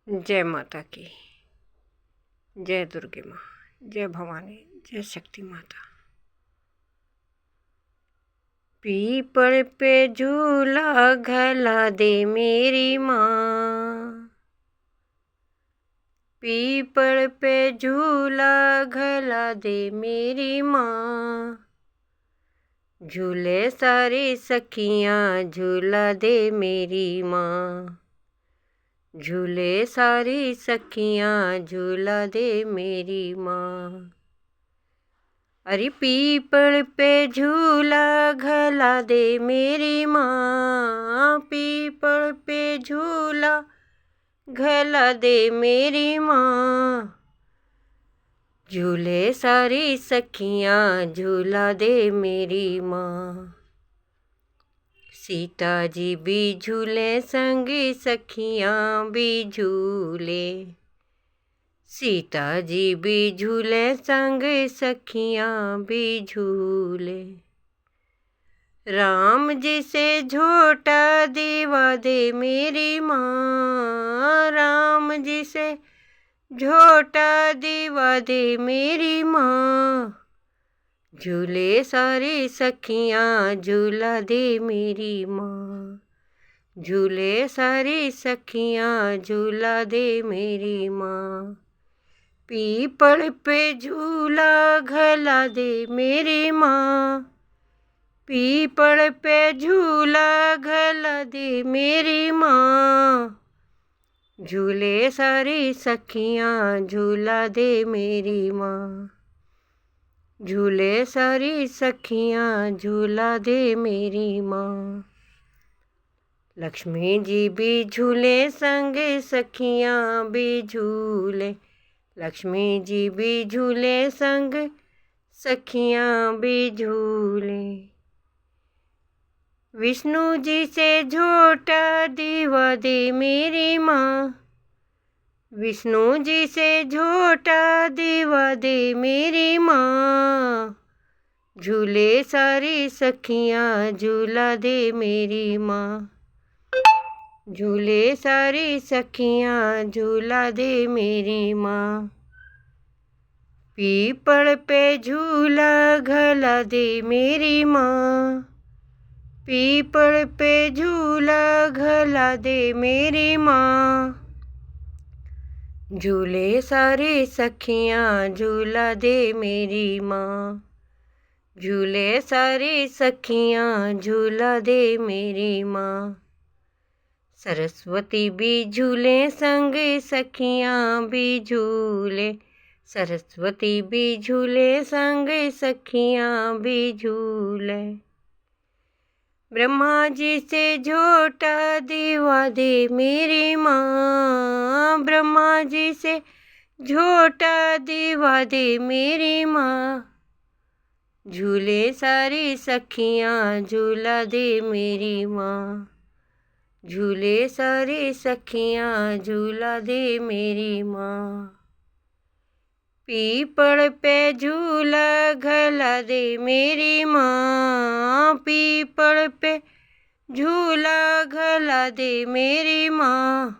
जय माता की। जय दुर्गे माँ, जय भवानी, जय शक्ति माता। पीपल पे झूला घला दे मेरी माँ, पीपल पे झूला घला दे मेरी माँ। झूले सारी सखियाँ झूला दे मेरी माँ, झूले सारी सखियाँ झूला दे मेरी माँ। अरे पीपल पे झूला घला दे मेरी माँ, पीपल पे झूला घला दे मेरी माँ। झूले सारी सखियाँ झूला दे मेरी माँ। सीता जी भी झूले संगी सखियाँ भी झूले, सीता जी भी झूले संग सखियाँ भी झूले। राम जी से झोटा दीवा दे मेरी माँ, राम जी से झोटा दीवा दे मेरी माँ। झूले सारी सखियाँ झूला दे मेरी माँ, झूले सारी सखियाँ झूला दे मेरी माँ। पीपल पे झूला घला दे मेरी माँ, पीपल पे झूला घला दे मेरी माँ। झूले सारी सखियाँ झूला दे मेरी माँ, झूले सारी सखियाँ झूला दे मेरी माँ। लक्ष्मी जी भी झूले संग सखियाँ भी झूले, लक्ष्मी जी भी झूले संग सखियाँ भी झूले। विष्णु जी से झोटा दीवा दे मेरी माँ, विष्णु जी से झोटा दीवा दे मेरी माँ। झूले सारी सखियाँ झूला दे मेरी माँ, झूले सारी सखियाँ झूला दे मेरी माँ। पीपल पे झूला घला दे मेरी माँ, पीपल पे झूला घला दे मेरी माँ। झूले सारी सखियाँ झूला दे मेरी माँ, झूले सारी सखियाँ झूला दे मेरी माँ। सरस्वती भी झूले संग सखियाँ भी झूले, सरस्वती भी झूले संग सखियाँ भी झूले। ब्रह्मा जी से झोटा दीवा दे मेरी माँ, ब्रह्मा जी से झोटा दीवा दे मेरी माँ। झूले सारी सखियाँ झूला दे मेरी माँ, झूले सारी सखियाँ झूला दे मेरी माँ। पीपल पे झूला घला दे मेरी माँ, पीपल पे झूला घला दे मेरी माँ।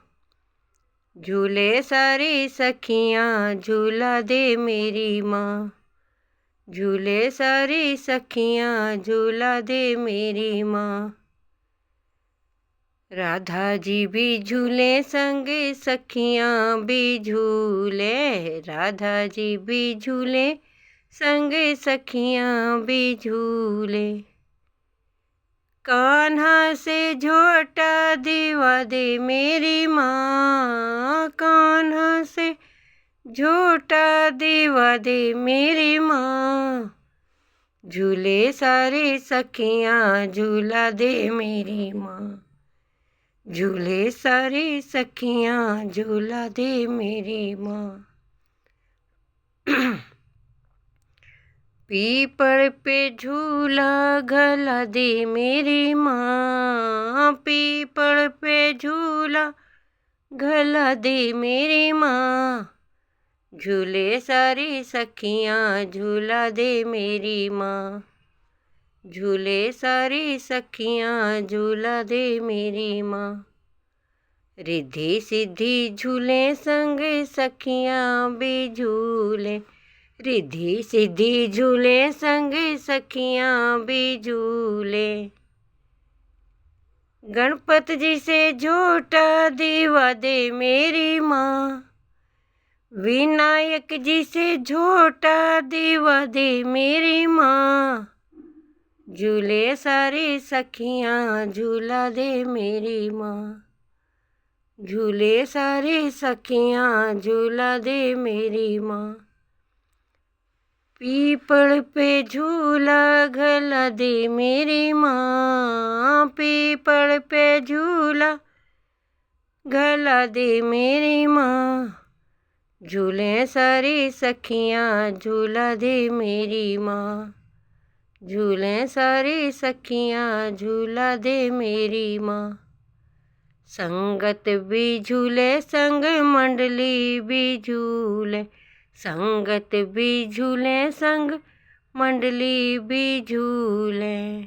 झूले सारी सखियाँ झूला दे मेरी माँ, झूले सारी सखियाँ झूला दे मेरी माँ। राधा जी भी झूले संग सखियाँ भी झूले, राधा जी भी झूले संग सखियाँ भी झूले। कान्हा से झोटा दीवा दे मेरी माँ, कान्हा से झोटा दीवा दे मेरी माँ। झूले सारी सखियाँ झूला दे मेरी माँ, झूले सारी सखियाँ झूला दे मेरी माँ। पीपल पे झूला घला दे मेरी माँ, पीपल पे झूला घला दे मेरी माँ। झूले सारी सखियाँ झूला दे मेरी माँ, झूले सारी सखियाँ झूला दे मेरी माँ। रिद्धि सिद्धि झूले संग सखियाँ भी झूले, रिद्धि सिद्धि झूले संग सखियाँ भी झूले। गणपत जी से झूठा दीवा दे मेरी माँ, विनायक जी से झूठा दीवा दे मेरी माँ। झूले सारी सखियाँ झूला दे मेरी माँ, झूले सारी सखियाँ झूला दे मेरी माँ। पीपल पे झूला घला दे मेरी माँ, पीपल पे झूला घला दे मेरी माँ। झूले सारी सखियाँ झूला दे मेरी माँ, झूले सारी सखियाँ झूला दे मेरी माँ। संगत भी झूले संग मंडली भी झूले, संगत भी झूले संग मंडली भी झूले।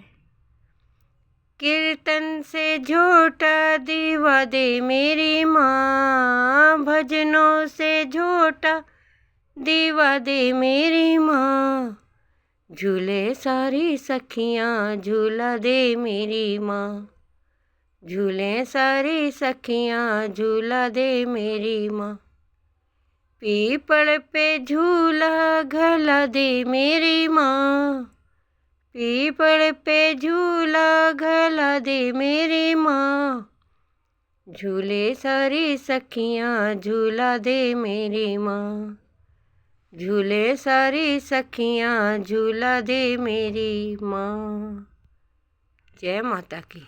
कीर्तन से झूठा दीवा दे मेरी माँ, भजनों से झूठा दीवा दे मेरी माँ। झूले सारी सखियाँ झूला दे मेरी माँ, झूले सारी सखियाँ झूला दे मेरी माँ। पीपल पे झूला घला दे मेरी माँ, पीपल पे झूला घला दे मेरी माँ। झूले सारी सखियाँ झूला दे मेरी माँ, झूले सारी सखियाँ झूला दे मेरी माँ। जय माता की।